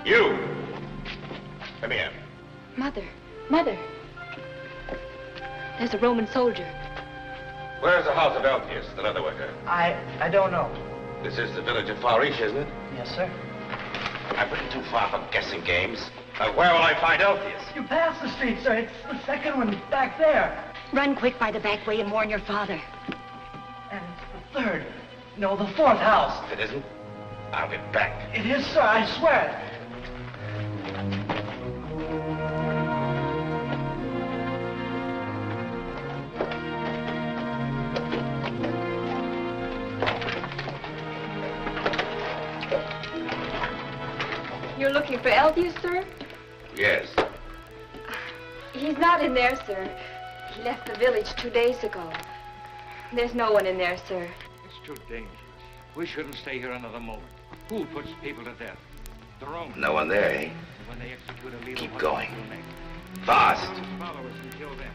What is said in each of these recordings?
You! Come here. Mother. Mother. There's a Roman soldier. Where's the house of Elpheus, the leather worker? I don't know. This is the village of Farish, isn't it? Yes, sir. I'm pretty too far from guessing games. Where will I find Elpheus? You passed the street, sir. It's the second one back there. Run quick by the back way and warn your father. And it's the third. No, the fourth house. If it isn't, I'll be back. It is, sir. I swear it. You're looking for Elpheus, sir? Yes. He's not in there, sir. He left the village 2 days ago. There's no one in there, sir. It's too dangerous. We shouldn't stay here another moment. Who puts people to death? The Romans. No one there, eh? When they execute a leader, Keep what going. will they make? Fast. Follow us and kill them.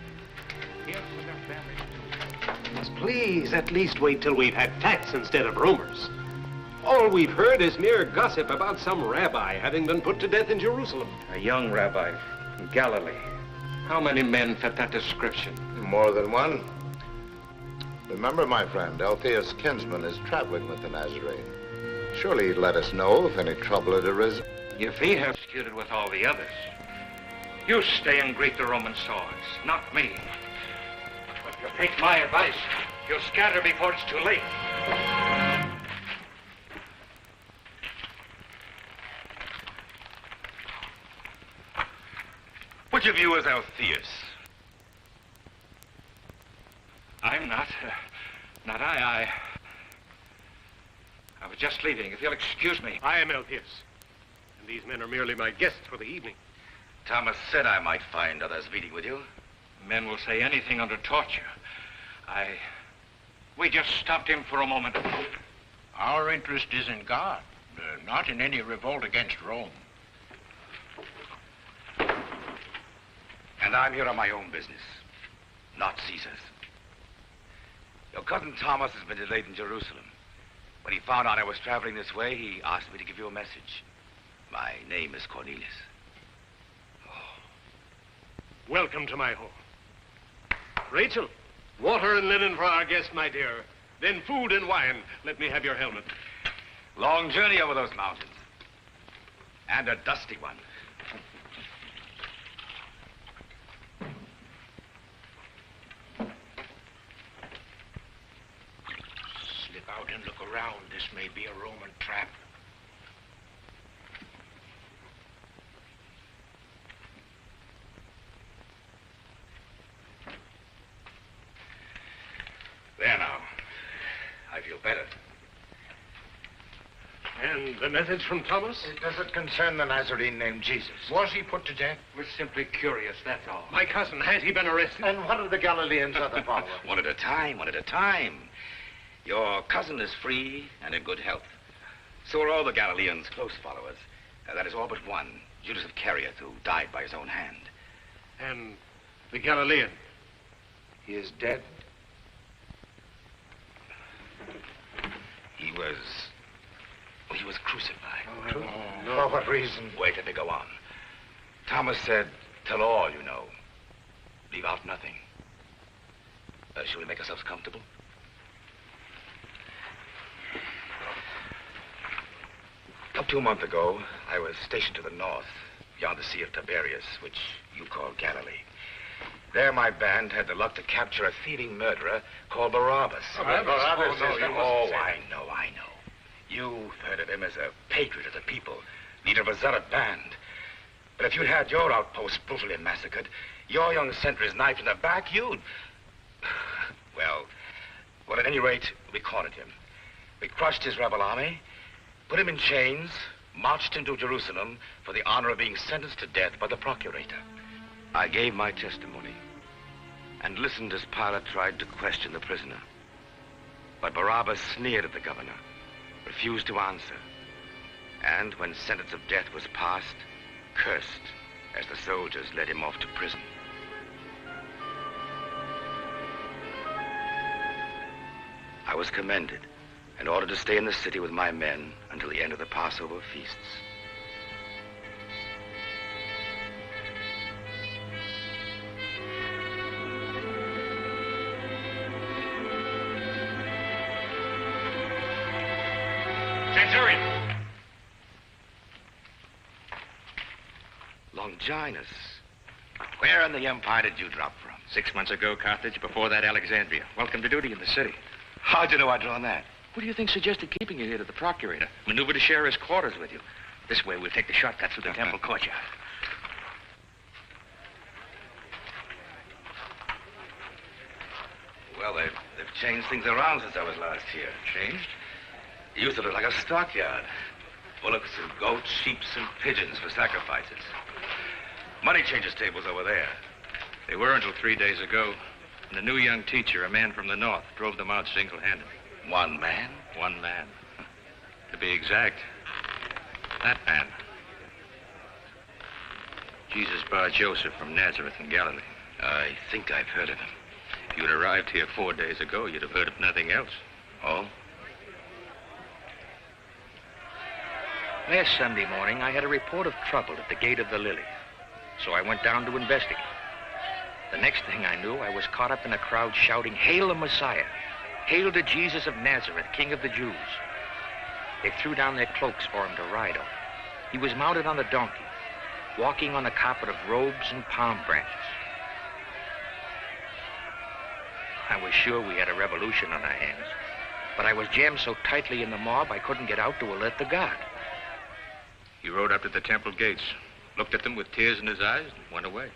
Yes, with their families. Yes, please, at least wait till we've had facts instead of rumors. All we've heard is mere gossip about some rabbi having been put to death in Jerusalem. A young rabbi from Galilee. How many men fit that description? More than one. Remember, my friend, Elpheus' kinsman is traveling with the Nazarene. Surely he'd let us know if any trouble had arisen. If he has executed with all the others, you stay and greet the Roman swords, not me. But if you take my advice, you'll scatter before it's too late. Which of you is Elpheus? I'm not. Not I. I was just leaving. If you'll excuse me. I am Elpheus, and these men are merely my guests for the evening. Thomas said I might find others meeting with you. Men will say anything under torture. We just stopped him for a moment. Our interest is in God, not in any revolt against Rome. And I'm here on my own business, not Caesar's. Your cousin Thomas has been delayed in Jerusalem. When he found out I was traveling this way, he asked me to give you a message. My name is Cornelius. Welcome to my home. Rachel, water and linen for our guest, my dear. Then food and wine. Let me have your helmet. Long journey over those mountains. And a dusty one. Slip out and look around. This may be a Roman trap. There now. I feel better. And the message from Thomas? Does it concern the Nazarene named Jesus? Was he put to death? We're simply curious, that's all. My cousin, has he been arrested? And what of the Galileans' other followers? One at a time, one at a time. Your cousin is free and in good health. So are all the Galileans' close followers. That is all but one, Judas of Cariath, who died by his own hand. And the Galilean? He is dead. He was crucified. For what reason? Wait till they go on. Thomas said, tell all you know. Leave out nothing. Shall we make ourselves comfortable? Up to a month ago, I was stationed to the north, beyond the Sea of Tiberias, which you call Galilee. There, my band had the luck to capture a thieving murderer called Barabbas. I know. You've heard of him as a patriot of the people, leader of a zealot band. But if you'd had your outpost brutally massacred, your young sentries knifed in the back, you'd... Well, at any rate, we cornered him. We crushed his rebel army, put him in chains, marched him to Jerusalem for the honor of being sentenced to death by the procurator. I gave my testimony and listened as Pilate tried to question the prisoner. But Barabbas sneered at the governor, refused to answer, and when sentence of death was passed, cursed as the soldiers led him off to prison. I was commended and ordered to stay in the city with my men until the end of the Passover feasts. Centurion! Longinus. Where in the empire did you drop from? 6 months ago, Carthage. Before that, Alexandria. Welcome to duty in the city. How'd you know I'd drawn that? Who do you think suggested keeping you here to the procurator? Maneuver to share his quarters with you. This way, we'll take the shortcut through the temple courtyard. Well, they've changed things around since I was last here. Changed? It used to look like a stockyard. Bullocks and goats, sheep and pigeons for sacrifices. Money changers tables over there. They were until 3 days ago. And a new young teacher, a man from the north, drove them out single-handedly. One man? One man. To be exact, that man. Jesus Bar Joseph from Nazareth in Galilee. I think I've heard of him. If you'd arrived here 4 days ago, you'd have heard of nothing else. Oh? Last Sunday morning, I had a report of trouble at the gate of the Lily. So I went down to investigate. The next thing I knew, I was caught up in a crowd shouting, "Hail the Messiah! Hail to Jesus of Nazareth, King of the Jews!" They threw down their cloaks for him to ride on. He was mounted on a donkey, walking on a carpet of robes and palm branches. I was sure we had a revolution on our hands, but I was jammed so tightly in the mob I couldn't get out to alert the guard. He rode up to the temple gates, looked at them with tears in his eyes, and went away.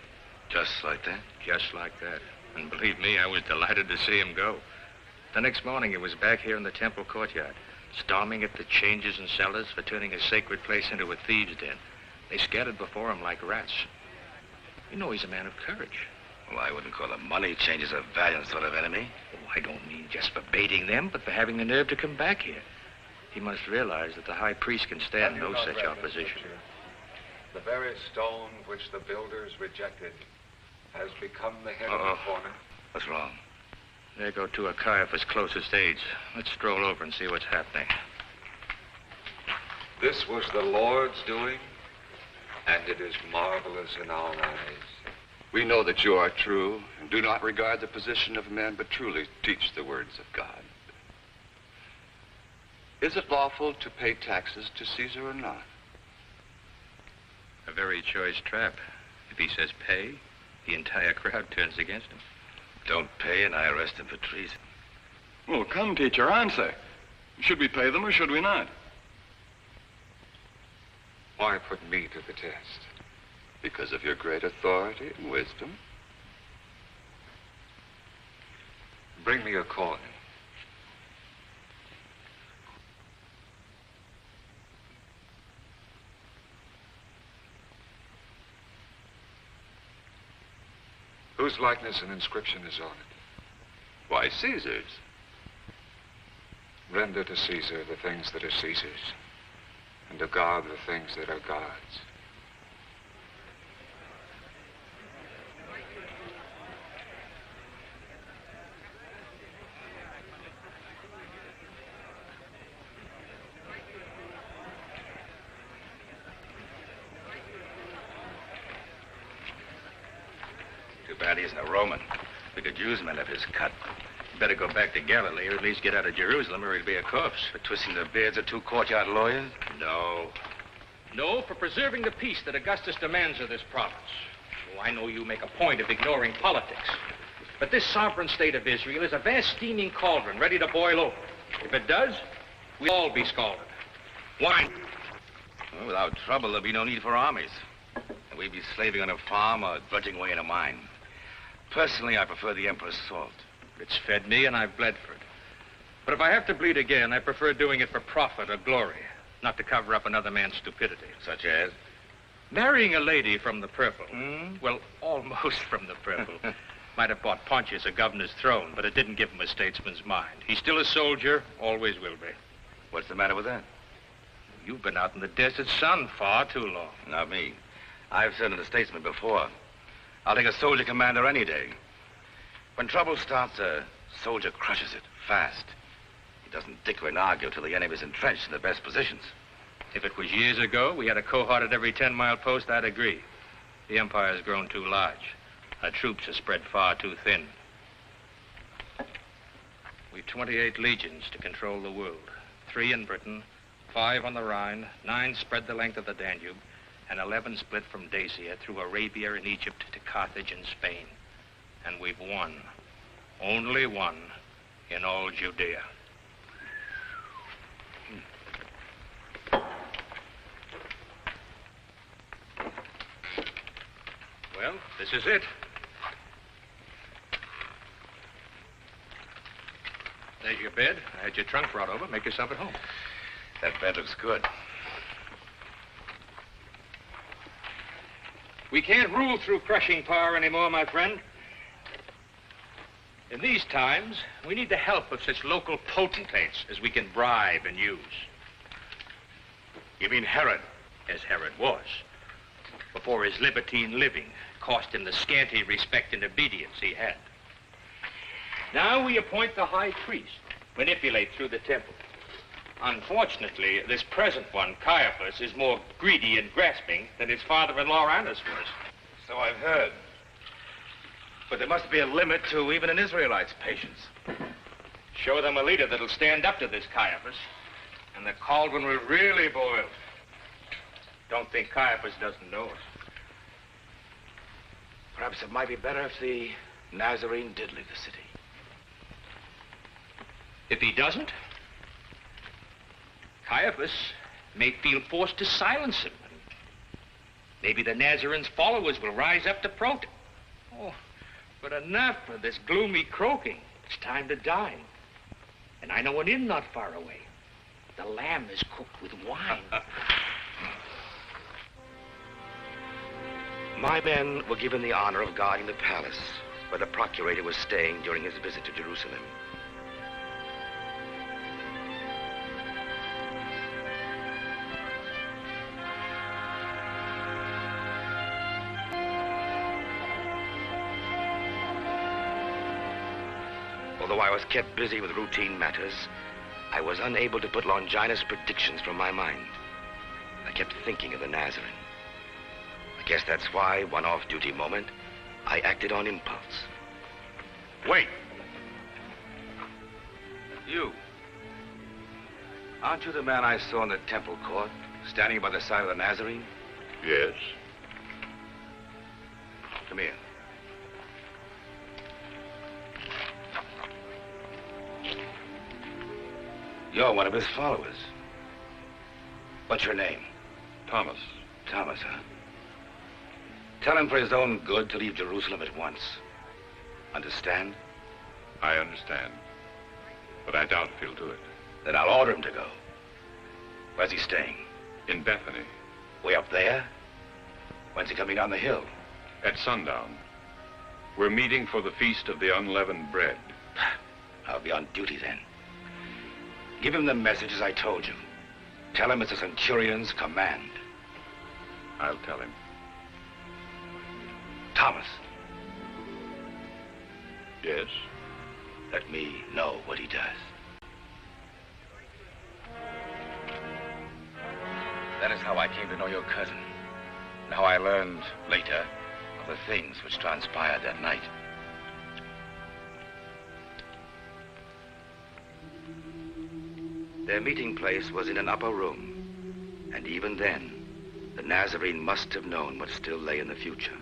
Just like that? Just like that. And believe me, I was delighted to see him go. The next morning, he was back here in the temple courtyard, storming at the changers and sellers for turning a sacred place into a thieves' den. They scattered before him like rats. You know he's a man of courage. Well, I wouldn't call the money changers a valiant sort of enemy. Oh, I don't mean just for baiting them, but for having the nerve to come back here. He must realize that the high priest can stand no such opposition. The very stone which the builders rejected has become the head of the corner. What's wrong? There go two of Caiaphas' closest aides. Let's stroll over and see what's happening. This was the Lord's doing, and it is marvelous in our eyes. We know that you are true and do not regard the position of man, but truly teach the words of God. Is it lawful to pay taxes to Caesar or not? A very choice trap. If he says pay, the entire crowd turns against him. Don't pay and I arrest him for treason. Well, come, teacher, answer. Should we pay them or should we not? Why put me to the test? Because of your great authority and wisdom. Bring me a coin. Whose likeness and inscription is on it? Why, Caesar's. Render to Caesar the things that are Caesar's, and to God the things that are God's. Too bad he isn't a Roman. We could use him out of his cut. Better go back to Galilee, or at least get out of Jerusalem, or he'd be a corpse. For twisting the beards of two courtyard lawyers? No. No, for preserving the peace that Augustus demands of this province. Oh, I know you make a point of ignoring politics. But this sovereign state of Israel is a vast steaming cauldron ready to boil over. If it does, we'll all be scalded. Why? Well, without trouble, there'd be no need for armies. And we'd be slaving on a farm or drudging away in a mine. Personally, I prefer the Emperor's salt. It's fed me, and I've bled for it. But if I have to bleed again, I prefer doing it for profit or glory, not to cover up another man's stupidity. Such as? Marrying a lady from the purple. Well, almost from the purple. Might have bought Pontius a governor's throne, but it didn't give him a statesman's mind. He's still a soldier, always will be. What's the matter with that? You've been out in the desert sun far too long. Not me. I've said it a statesman before. I'll take a soldier commander any day. When trouble starts, a soldier crushes it, fast. He doesn't dicker and argue till the enemy's entrenched in the best positions. If it was years ago, we had a cohort at every 10-mile post, I'd agree. The empire's grown too large. Our troops are spread far too thin. We've 28 legions to control the world. 3 in Britain, 5 on the Rhine, 9 spread the length of the Danube, and 11 split from Dacia through Arabia and Egypt to Carthage and Spain. And we've won, only one, in all Judea. Well, this is it. There's your bed. I had your trunk brought over. Make yourself at home. That bed looks good. We can't rule through crushing power anymore, my friend. In these times, we need the help of such local potentates as we can bribe and use. You mean Herod? As Herod was, before his libertine living cost him the scanty respect and obedience he had. Now we appoint the high priest, manipulate through the temple. Unfortunately, this present one, Caiaphas, is more greedy and grasping than his father-in-law Annas was. So I've heard. But there must be a limit to even an Israelite's patience. Show them a leader that'll stand up to this Caiaphas, and the cauldron will really boil. Don't think Caiaphas doesn't know it. Perhaps it might be better if the Nazarene did leave the city. If he doesn't, Caiaphas may feel forced to silence him. Maybe the Nazarene's followers will rise up to protest. Oh, but enough of this gloomy croaking. It's time to dine. And I know an inn not far away. The lamb is cooked with wine. My men were given the honor of guarding the palace where the procurator was staying during his visit to Jerusalem. Although I was kept busy with routine matters, I was unable to put Longinus' predictions from my mind. I kept thinking of the Nazarene. I guess that's why, one off-duty moment, I acted on impulse. Wait. You. Aren't you the man I saw in the temple court, standing by the side of the Nazarene? Yes. Come here. You're one of his followers. What's your name? Thomas. Thomas, huh? Tell him for his own good to leave Jerusalem at once. Understand? I understand. But I doubt if he'll do it. Then I'll order him to go. Where's he staying? In Bethany. Way up there? When's he coming down the hill? At sundown. We're meeting for the Feast of the Unleavened Bread. I'll be on duty then. Give him the message as I told you. Tell him it's a centurion's command. I'll tell him. Thomas. Yes? Let me know what he does. That is how I came to know your cousin. And how I learned, later, of the things which transpired that night. Their meeting place was in an upper room. And even then, the Nazarene must have known what still lay in the future.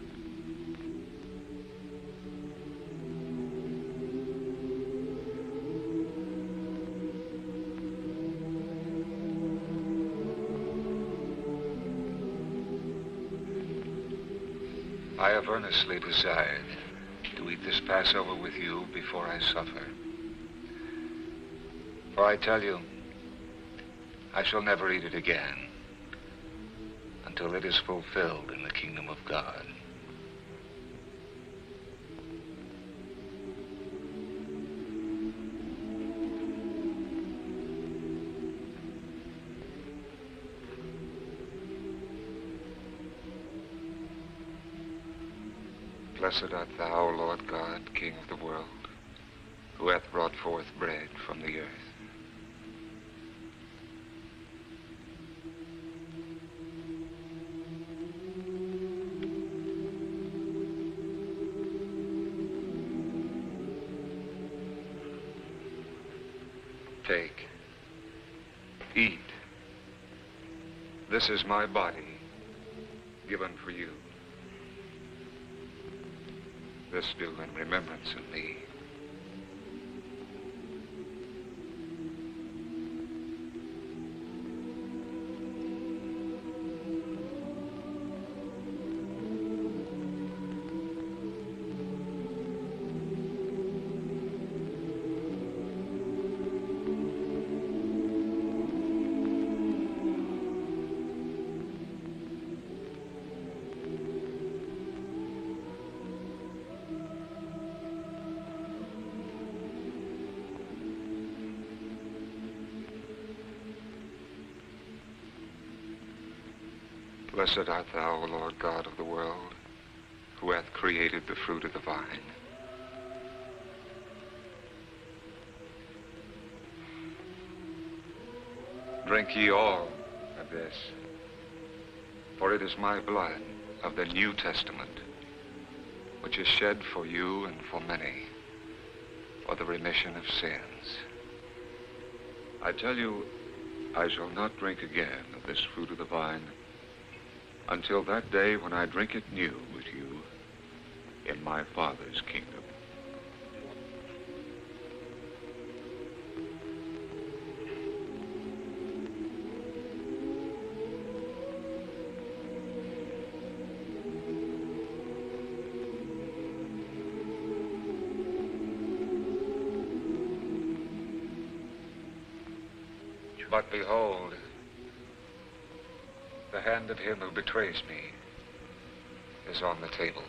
I have earnestly desired to eat this Passover with you before I suffer. For I tell you, I shall never eat it again until it is fulfilled in the kingdom of God. Blessed art thou, Lord God, King of the world, who hath brought forth bread from the earth. Take, eat, This is my body, given for you. This do in remembrance of me. Blessed art thou, O Lord God of the world, who hath created the fruit of the vine. Drink ye all of this, for it is my blood of the New Testament, which is shed for you and for many, for the remission of sins. I tell you, I shall not drink again of this fruit of the vine until that day when I drink it new with you in my Father's kingdom. But behold, the hand of him who betrays me is on the table.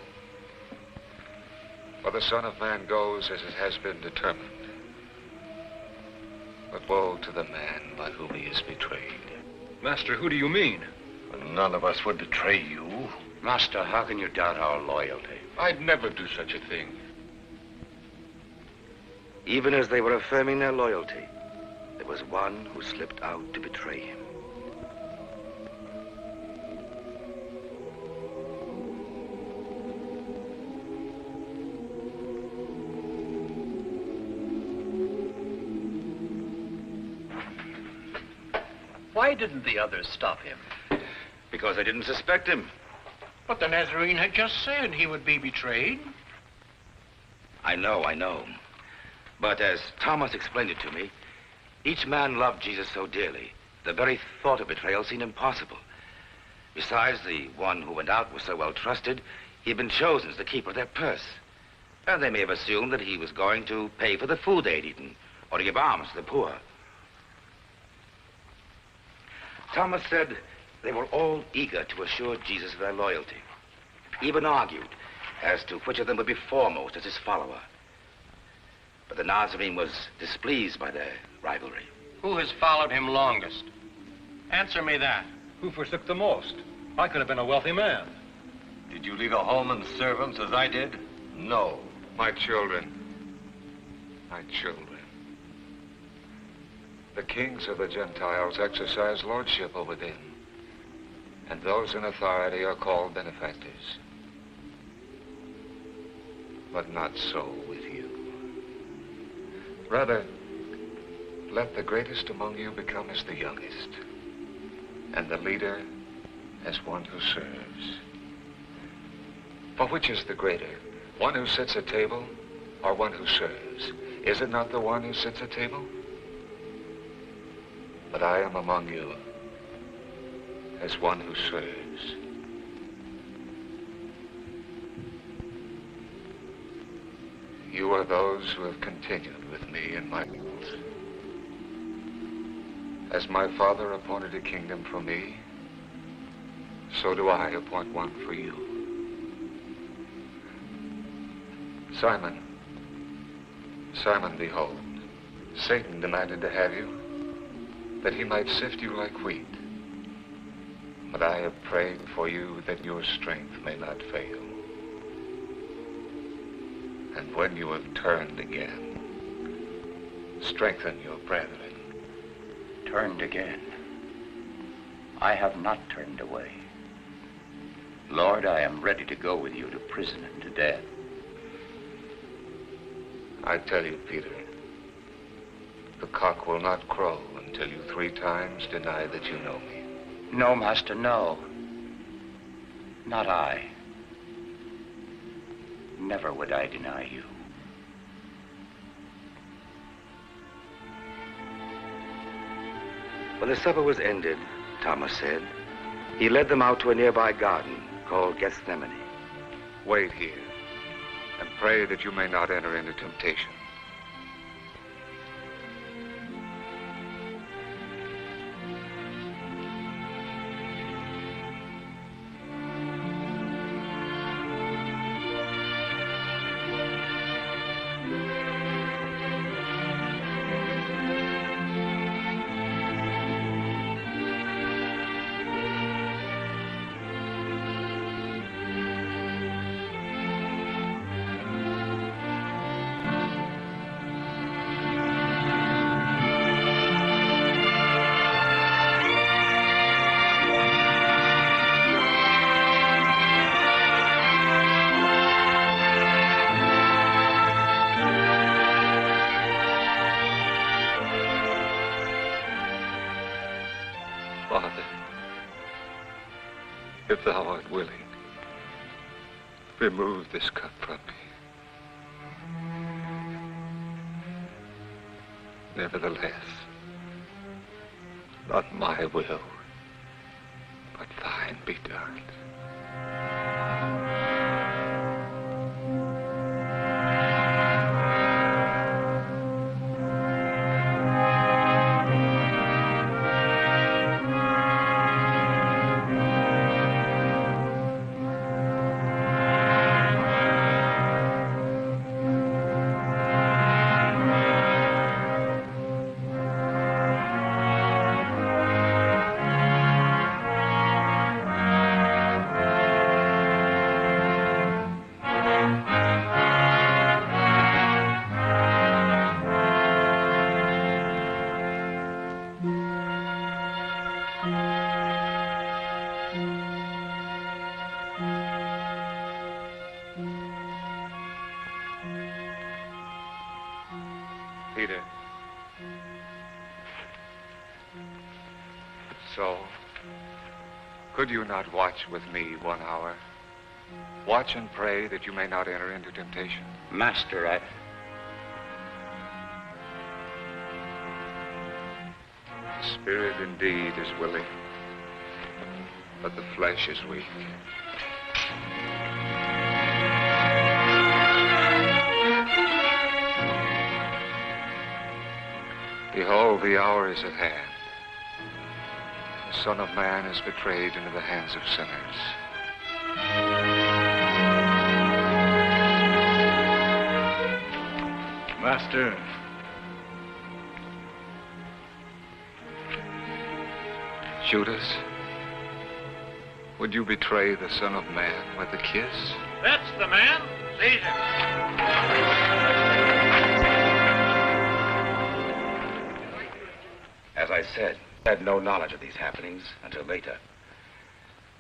For the Son of Man goes as it has been determined. But woe to the man by whom he is betrayed. Master, who do you mean? None of us would betray you. Master, how can you doubt our loyalty? I'd never do such a thing. Even as they were affirming their loyalty, there was one who slipped out to betray him. Why didn't the others stop him? Because I didn't suspect him. But the Nazarene had just said he would be betrayed. I know. But as Thomas explained it to me, each man loved Jesus so dearly, the very thought of betrayal seemed impossible. Besides, the one who went out was so well trusted, he had been chosen as the keeper of their purse. And they may have assumed that he was going to pay for the food they had eaten, or to give alms to the poor. Thomas said they were all eager to assure Jesus of their loyalty, even argued as to which of them would be foremost as his follower. But the Nazarene was displeased by their rivalry. Who has followed him longest? Answer me that. Who forsook the most? I could have been a wealthy man. Did you leave a home and servants as I did? No. My children. The kings of the Gentiles exercise lordship over them, and those in authority are called benefactors. But not so with you. Rather, let the greatest among you become as the youngest, and the leader as one who serves. For which is the greater, one who sits at table or one who serves? Is it not the one who sits at table? But I am among you as one who serves. You are those who have continued with me in my meals. As my Father appointed a kingdom for me, so do I appoint one for you. Simon, behold, Satan demanded to have you, that he might sift you like wheat. But I have prayed for you that your strength may not fail. And when you have turned again, strengthen your brethren. Turned again. I have not turned away. Lord, I am ready to go with you to prison and to death. I tell you, Peter, the cock will not crow until you 3 times deny that you know me. No, Master, no. Not I. Never would I deny you. When the supper was ended, Thomas said, he led them out to a nearby garden called Gethsemane. Wait here and pray that you may not enter into temptation. Father, if thou art willing, remove this cup from me. Nevertheless, not my will, but thine be done. Peter. So, could you not watch with me 1 hour? Watch and pray that you may not enter into temptation. Master, I... The spirit indeed is willing, but the flesh is weak. Behold, the hour is at hand. The Son of Man is betrayed into the hands of sinners. Master. Judas, would you betray the Son of Man with a kiss? That's the man. Seize him. As I said, I had no knowledge of these happenings until later.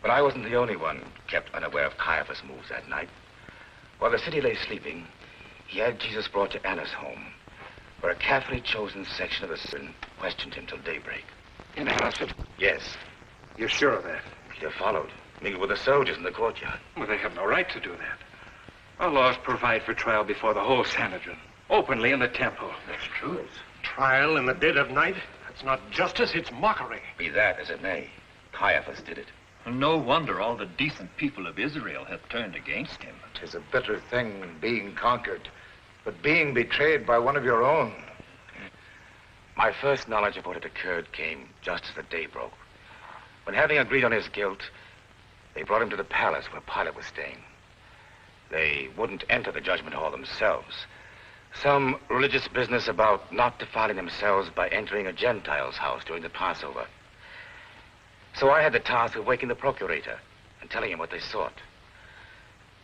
But I wasn't the only one kept unaware of Caiaphas' moves that night. While the city lay sleeping, he had Jesus brought to Annas' home, where a carefully chosen section of the citizen questioned him till daybreak. In Annas? Yes. You're sure of that? Peter followed, mingled with the soldiers in the courtyard. Well, they have no right to do that. Our laws provide for trial before the whole Sanhedrin, openly in the temple. That's true. Trial in the dead of night? That's not justice, it's mockery. Be that as it may, Caiaphas did it. No wonder all the decent people of Israel have turned against him. 'Tis a bitter thing being conquered, but being betrayed by one of your own. My first knowledge of what had occurred came just as the day broke, when, having agreed on his guilt, they brought him to the palace where Pilate was staying. They wouldn't enter the judgment hall themselves. Some religious business about not defiling themselves by entering a Gentile's house during the Passover. So I had the task of waking the procurator and telling him what they sought.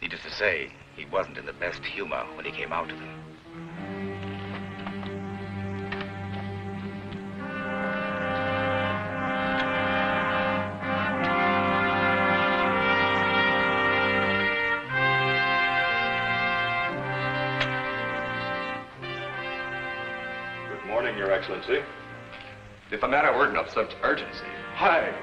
Needless to say, he wasn't in the best humor when he came out to them. Good morning, Your Excellency. If a matter weren't of such urgency. Hi.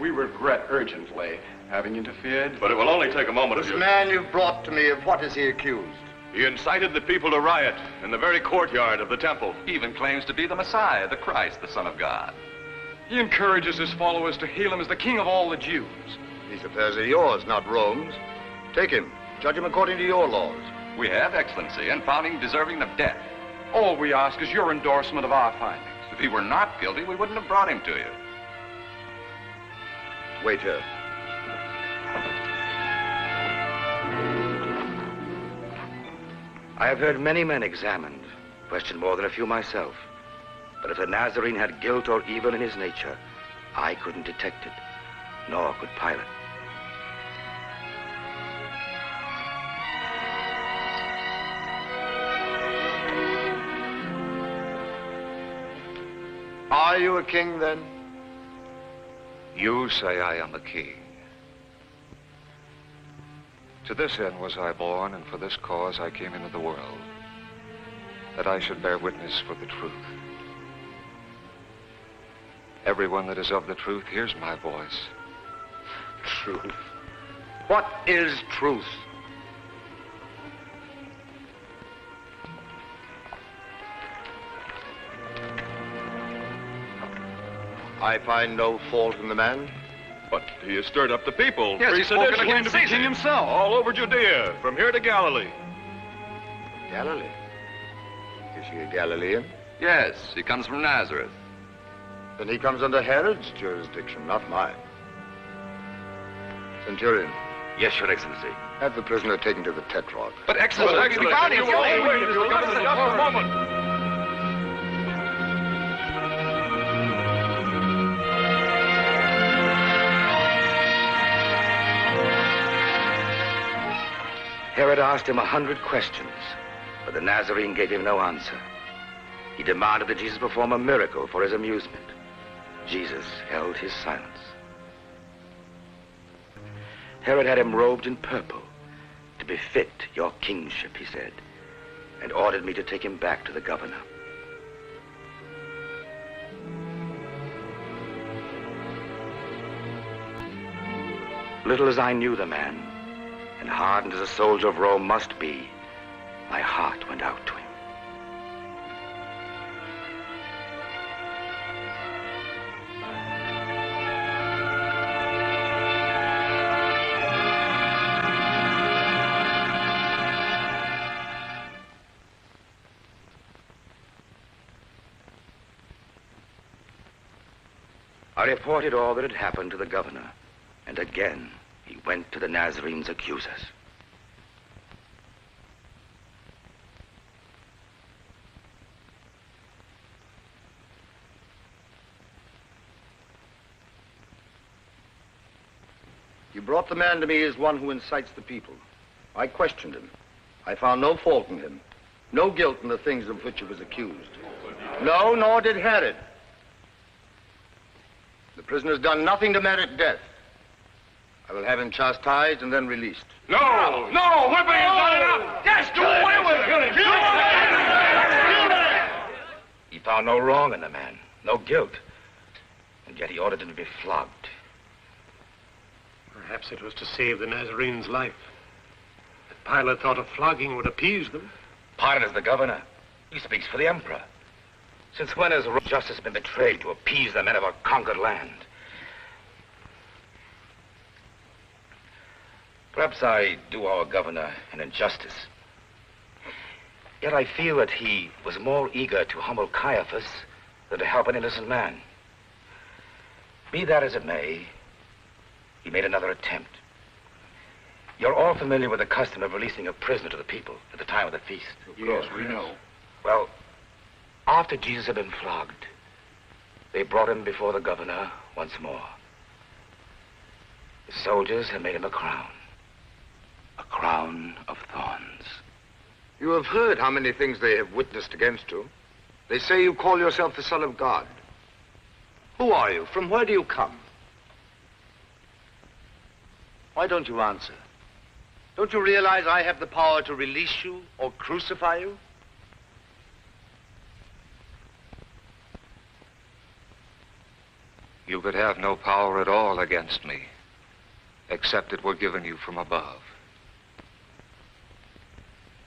We regret urgently having interfered. But it will only take a moment of This your... man you've brought to me, of what is he accused? He incited the people to riot in the very courtyard of the temple. He even claims to be the Messiah, the Christ, the Son of God. He encourages his followers to hail him as the king of all the Jews. These affairs are yours, not Rome's. Take him. Judge him according to your laws. We have, Excellency, and found him deserving of death. All we ask is your endorsement of our findings. If he were not guilty, we wouldn't have brought him to you. Wait here. I have heard many men examined, questioned more than a few myself. But if the Nazarene had guilt or evil in his nature, I couldn't detect it, nor could Pilate. Are you a king, then? You say I am a king. To this end was I born, and for this cause I came into the world, that I should bear witness for the truth. Everyone that is of the truth hears my voice. Truth? What is truth? I find no fault in the man. But he has stirred up the people. Yes, he's spoken Pre-sedition against to be Caesar. king himself. All over Judea, from here to Galilee. Galilee? Is he a Galilean? Yes, he comes from Nazareth. Then he comes under Herod's jurisdiction, not mine. Centurion. Yes, Your Excellency. Have the prisoner taken to the Tetrarch. But Excellency, we found him. Wait, if you'll come to the just a moment. Herod asked him 100 questions, but the Nazarene gave him no answer. He demanded that Jesus perform a miracle for his amusement. Jesus held his silence. Herod had him robed in purple to befit your kingship, he said, and ordered me to take him back to the governor. Little as I knew the man, and hardened as a soldier of Rome must be, my heart went out to him. I reported all that had happened to the governor, and again he went to the Nazarene's accusers. You brought the man to me as one who incites the people. I questioned him. I found no fault in him, no guilt in the things of which he was accused. No, nor did Herod. The prisoner's done nothing to merit death. I will have him chastised and then released. No, whipping is not enough. Yes, do away with him. He found no wrong in the man, no guilt, and yet he ordered him to be flogged. Perhaps it was to save the Nazarene's life. That Pilate thought a flogging would appease them. Pilate is the governor. He speaks for the emperor. Since when has justice been betrayed to appease the men of a conquered land? Perhaps I do our governor an injustice. Yet I feel that he was more eager to humble Caiaphas than to help an innocent man. Be that as it may, he made another attempt. You're all familiar with the custom of releasing a prisoner to the people at the time of the feast. Yes, we know. Well, after Jesus had been flogged, they brought him before the governor once more. The soldiers had made him a crown of thorns. You have heard how many things they have witnessed against you. They say you call yourself the Son of God. Who are you? From where do you come? Why don't you answer? Don't you realize I have the power to release you or crucify you? You could have no power at all against me, except it were given you from above.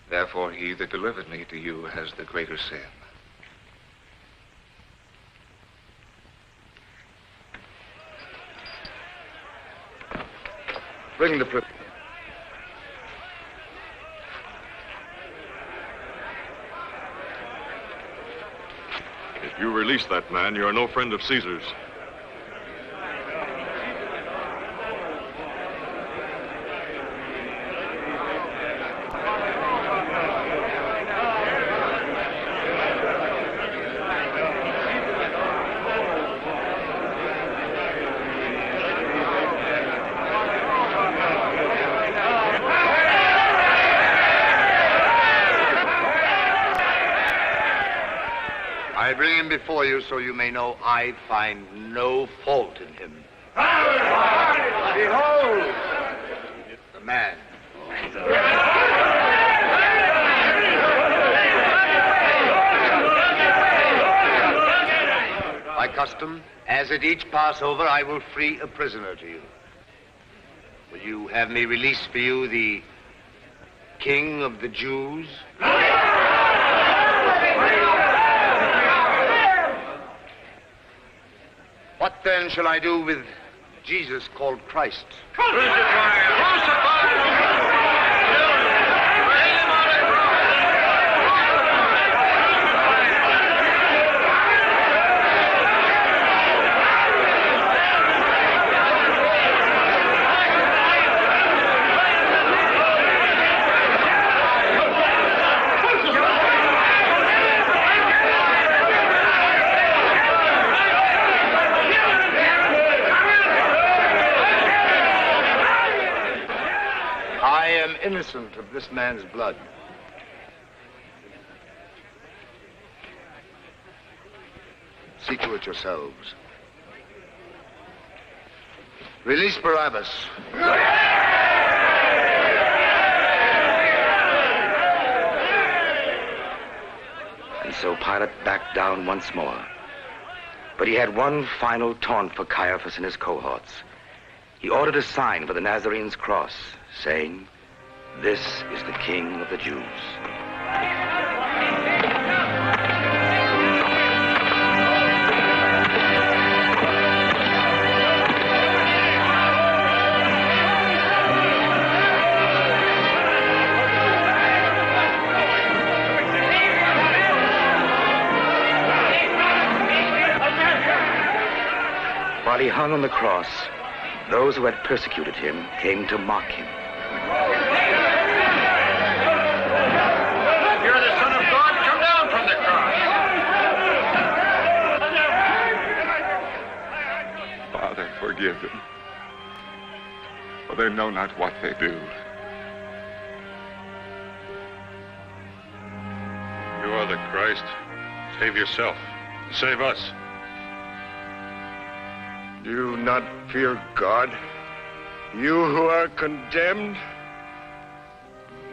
Therefore, he that delivered me to you has the greater sin. Bring the prisoner. If you release that man, you're no friend of Caesar's. I bring him before you so you may know I find no fault in him. Behold, the man. By custom, as at each Passover, I will free a prisoner to you. Will you have me release for you the King of the Jews? What then shall I do with Jesus called Christ? Innocent of this man's blood. See to it yourselves. Release Barabbas. And so Pilate backed down once more. But he had one final taunt for Caiaphas and his cohorts. He ordered a sign for the Nazarene's cross, saying, "This is the King of the Jews." While he hung on the cross, those who had persecuted him came to mock him. You're the Son of God. Come down from the cross. Father, forgive them, for they know not what they do. You are the Christ. Save yourself. Save us. Do you not fear God? You who are condemned?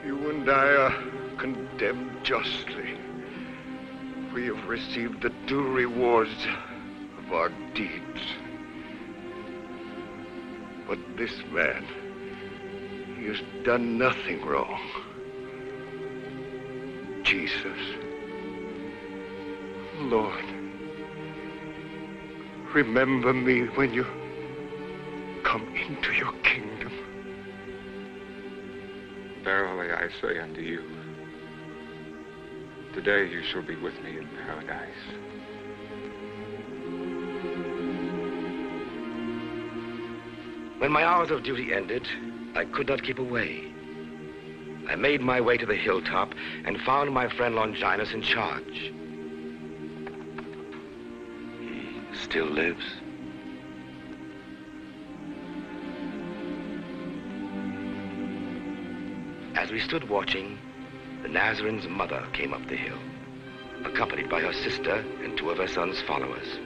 You and I are condemned justly. We have received the due rewards of our deeds. But this man, he has done nothing wrong. Jesus, Lord, remember me when you come into your kingdom. Verily I say unto you, today you shall be with me in paradise. When my hours of duty ended, I could not keep away. I made my way to the hilltop and found my friend Longinus in charge. He still lives. As we stood watching, the Nazarene's mother came up the hill, accompanied by her sister and two of her son's followers.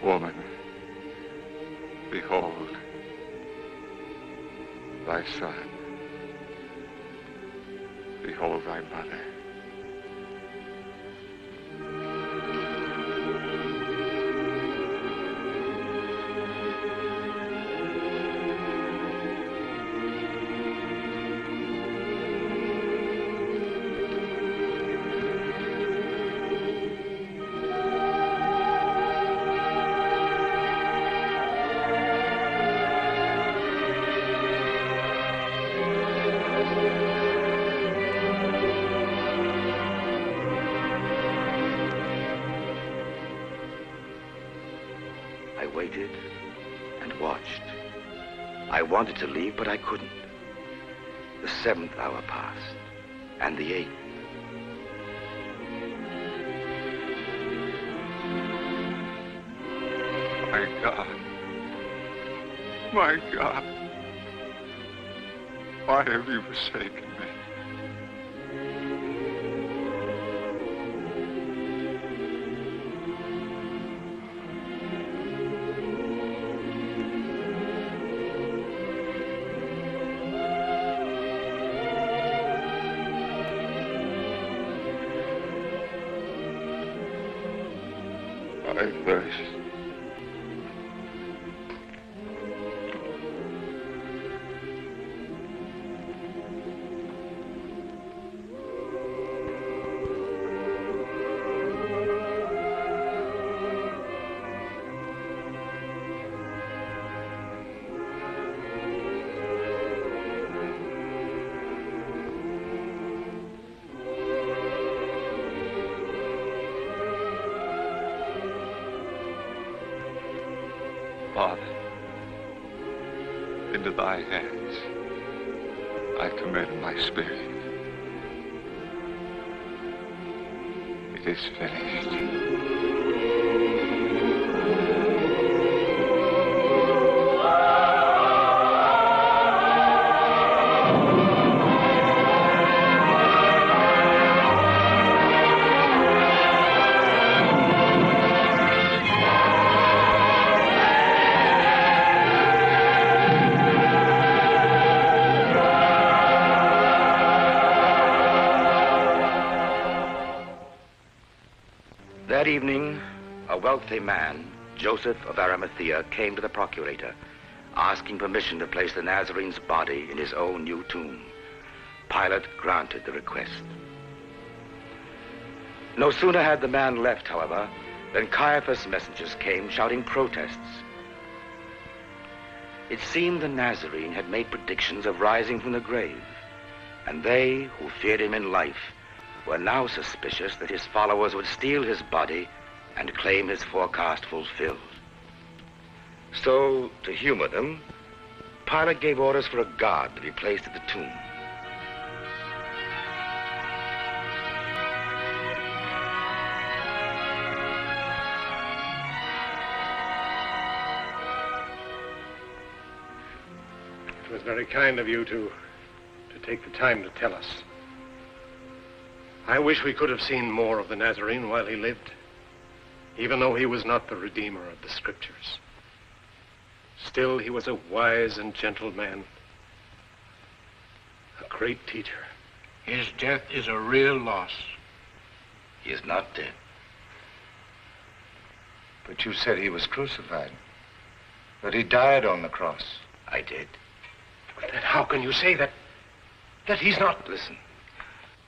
Woman, Behold, thy son. Behold thy mother. I wanted to leave, but I couldn't. The 7th hour passed, and the 8th. My God. My God. Why have you forsaken me? I thirst. Father, into thy hands I commend my spirit. It is finished. That evening, a wealthy man, Joseph of Arimathea, came to the procurator, asking permission to place the Nazarene's body in his own new tomb. Pilate granted the request. No sooner had the man left, however, than Caiaphas' messengers came shouting protests. It seemed the Nazarene had made predictions of rising from the grave, and they who feared him in life were now suspicious that his followers would steal his body and claim his forecast fulfilled. So, to humor them, Pilate gave orders for a guard to be placed at the tomb. It was very kind of you to take the time to tell us. I wish we could have seen more of the Nazarene while he lived, even though he was not the Redeemer of the Scriptures. Still, he was a wise and gentle man, a great teacher. His death is a real loss. He is not dead. But you said he was crucified, that he died on the cross. I did. But then how can you say that he's not... Listen.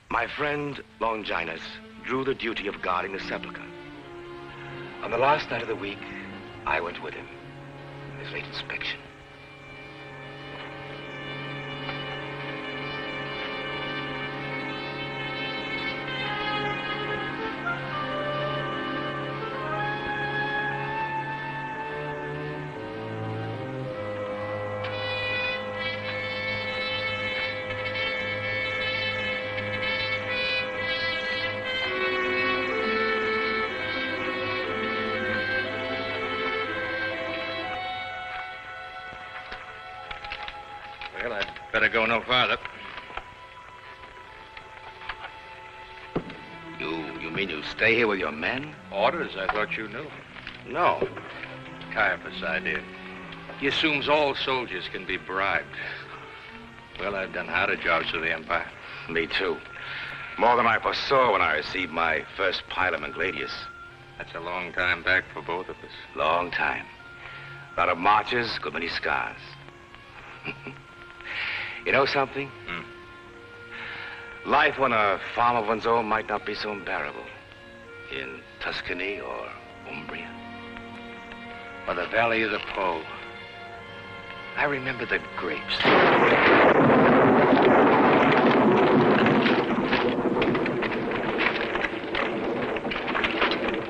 My friend, Longinus, drew the duty of guarding the sepulchre. On the last night of the week, I went with him on his late inspection. Well, I'd better go no farther. You mean you stay here with your men? Orders? I thought you knew. No. Caiaphas' idea. He assumes all soldiers can be bribed. Well, I've done harder jobs for the Empire. Me too. More than I foresaw when I received my first pilum in Gladius. That's a long time back for both of us. Long time. A lot of marches, good many scars. You know something? Life on a farm of one's own might not be so unbearable. In Tuscany or Umbria. Or the Valley of the Po. I remember the grapes. The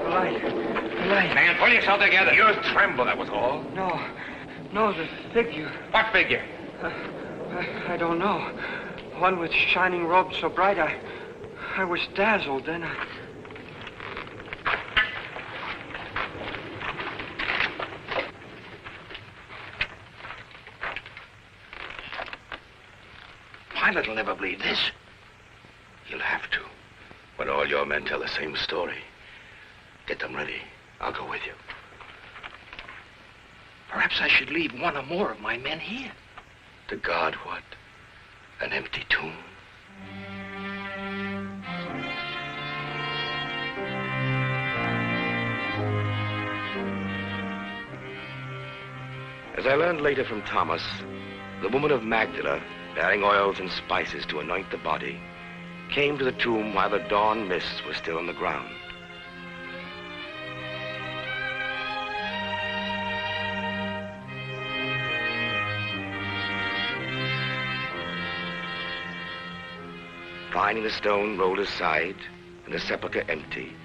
light. Man, pull yourself together. You tremble, that was all. No, the figure. What figure? I don't know. One with shining robes so bright, I was dazzled, then I... Pilate will never believe this. You'll have to. When all your men tell the same story. Get them ready. I'll go with you. Perhaps I should leave one or more of my men here. To guard what? An empty tomb? As I learned later from Thomas, the woman of Magdala, bearing oils and spices to anoint the body, came to the tomb while the dawn mists were still on the ground. Finding the stone rolled aside and the sepulchre empty,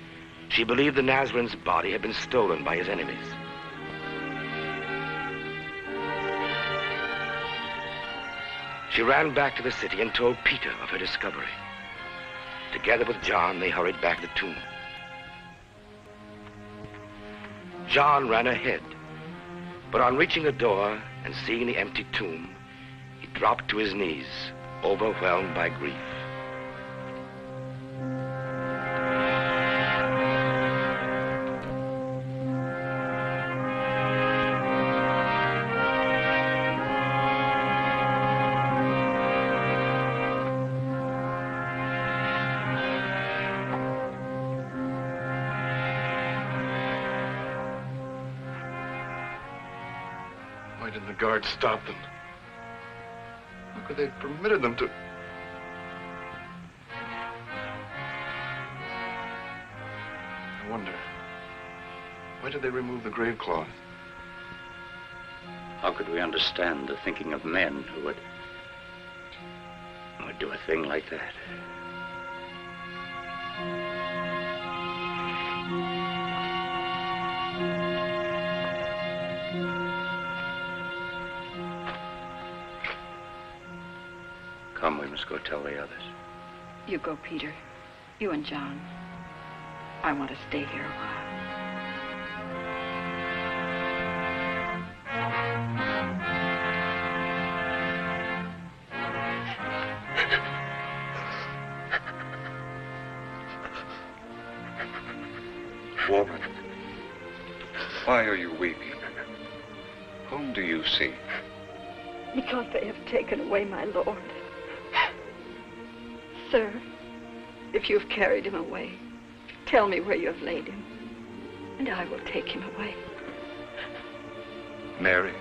she believed the Nazarene's body had been stolen by his enemies. She ran back to the city and told Peter of her discovery. Together with John, they hurried back to the tomb. John ran ahead, but on reaching the door and seeing the empty tomb, he dropped to his knees, overwhelmed by grief. Why didn't the guards stop them? How could they have permitted them to... I wonder, why did they remove the grave cloth? How could we understand the thinking of men who would do a thing like that? Come, we must go tell the others. You go, Peter. You and John. I want to stay here a while. Woman, why are you weeping? Whom do you seek? Because they have taken away my Lord. Sir, if you have carried him away, tell me where you have laid him, and I will take him away. Mary.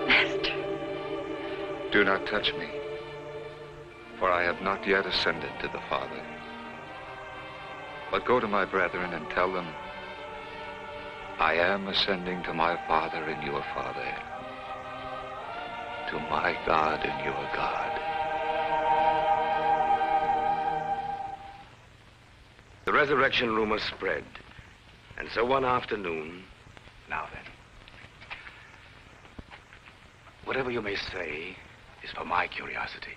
Master. Do not touch me, for I have not yet ascended to the Father. But go to my brethren and tell them, I am ascending to my Father and your Father, to my God and your God. The resurrection rumor spread, and so one afternoon, now then, whatever you may say is for my curiosity,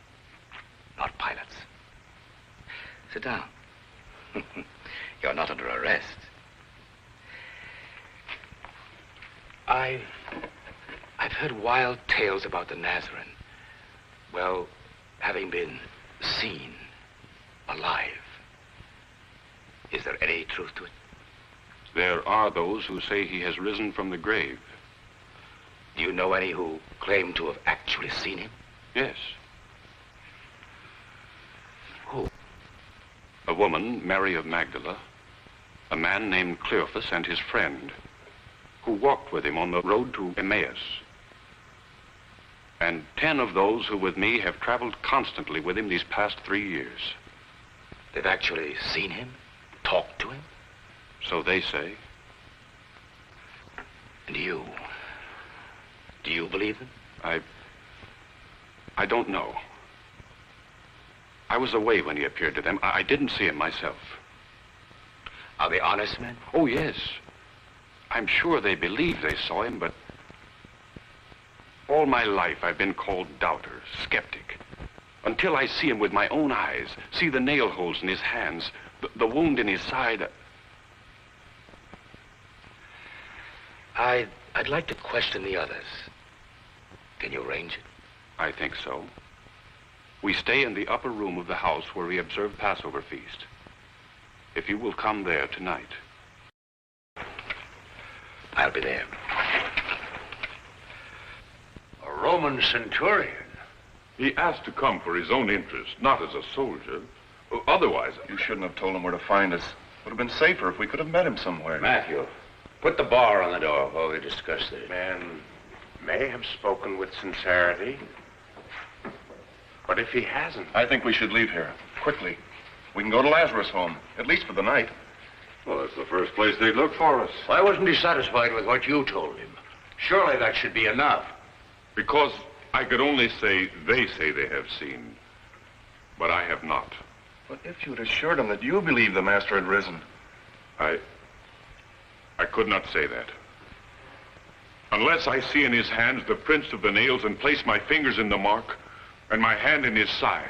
not Pilate's. Sit down. You're not under arrest. I've heard wild tales about the Nazarene. Well, having been seen alive. Is there any truth to it? There are those who say he has risen from the grave. Do you know any who claim to have actually seen him? Yes. Who? A woman, Mary of Magdala, a man named Cleophas and his friend, who walked with him on the road to Emmaus. And 10 of those who with me have traveled constantly with him these past 3 years. They've actually seen him? Talked to him? So they say. And you? Do you believe them? I don't know. I was away when he appeared to them. I didn't see him myself. Are they honest men? Oh, yes. I'm sure they believe they saw him, but all my life I've been called doubter, skeptic. Until I see him with my own eyes, see the nail holes in his hands, the wound in his side. I'd like to question the others. Can you arrange it? I think so. We stay in the upper room of the house where we observe Passover feast. If you will come there tonight. I'll be there. A Roman centurion. He asked to come for his own interest, not as a soldier. Otherwise... You shouldn't have told him where to find us. Would have been safer if we could have met him somewhere. Matthew, put the bar on the door while we discuss this. Man may have spoken with sincerity. But if he hasn't... I think we should leave here. Quickly. We can go to Lazarus' home, at least for the night. Well, that's the first place they'd look for us. Why wasn't he satisfied with what you told him? Surely that should be enough. Because I could only say they say they have seen. But I have not. But if you'd assured him that you believed the master had risen... I could not say that. Unless I see in his hands the prints of the nails and place my fingers in the mark and my hand in his side,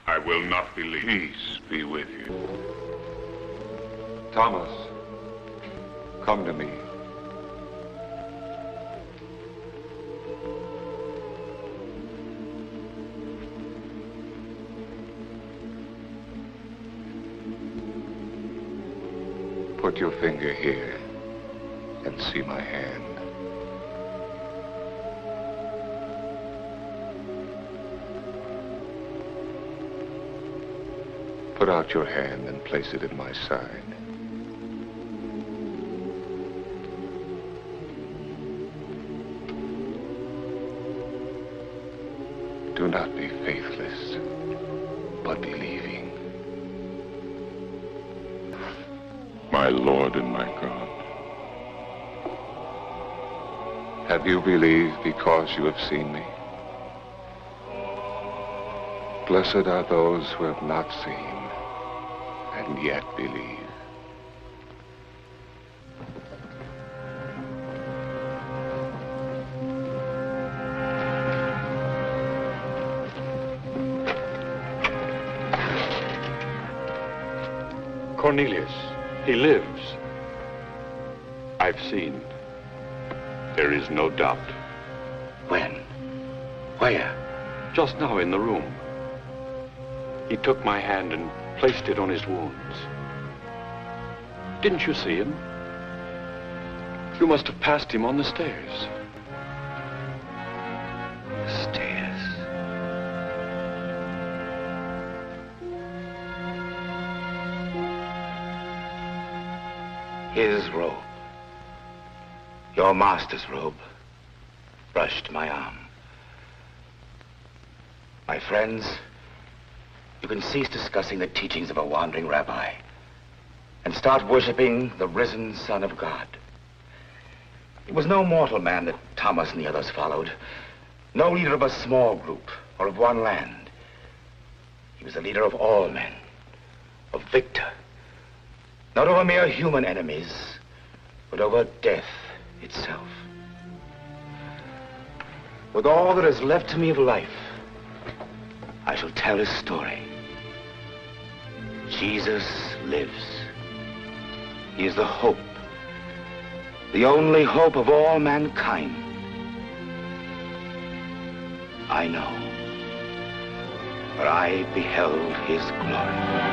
I will not believe. Peace be with you. Thomas, come to me. Put your finger here and see my hand. Put out your hand and place it at my side. Do not be faithless, but believing. My Lord and my God. Have you believed because you have seen me? Blessed are those who have not seen and yet believe. Cornelius, he lives. I've seen. There is no doubt. When? Where? Just now in the room. He took my hand and placed it on his wounds. Didn't you see him? You must have passed him on the stairs. Stairs. His robe, your master's robe, brushed my arm. My friends, you can cease discussing the teachings of a wandering rabbi and start worshiping the risen Son of God. It was no mortal man that Thomas and the others followed, no leader of a small group or of one land. He was the leader of all men, a victor, not over mere human enemies, but over death itself. With all that is left to me of life, I shall tell his story. Jesus lives. He is the hope, the only hope of all mankind. I know, for I beheld his glory.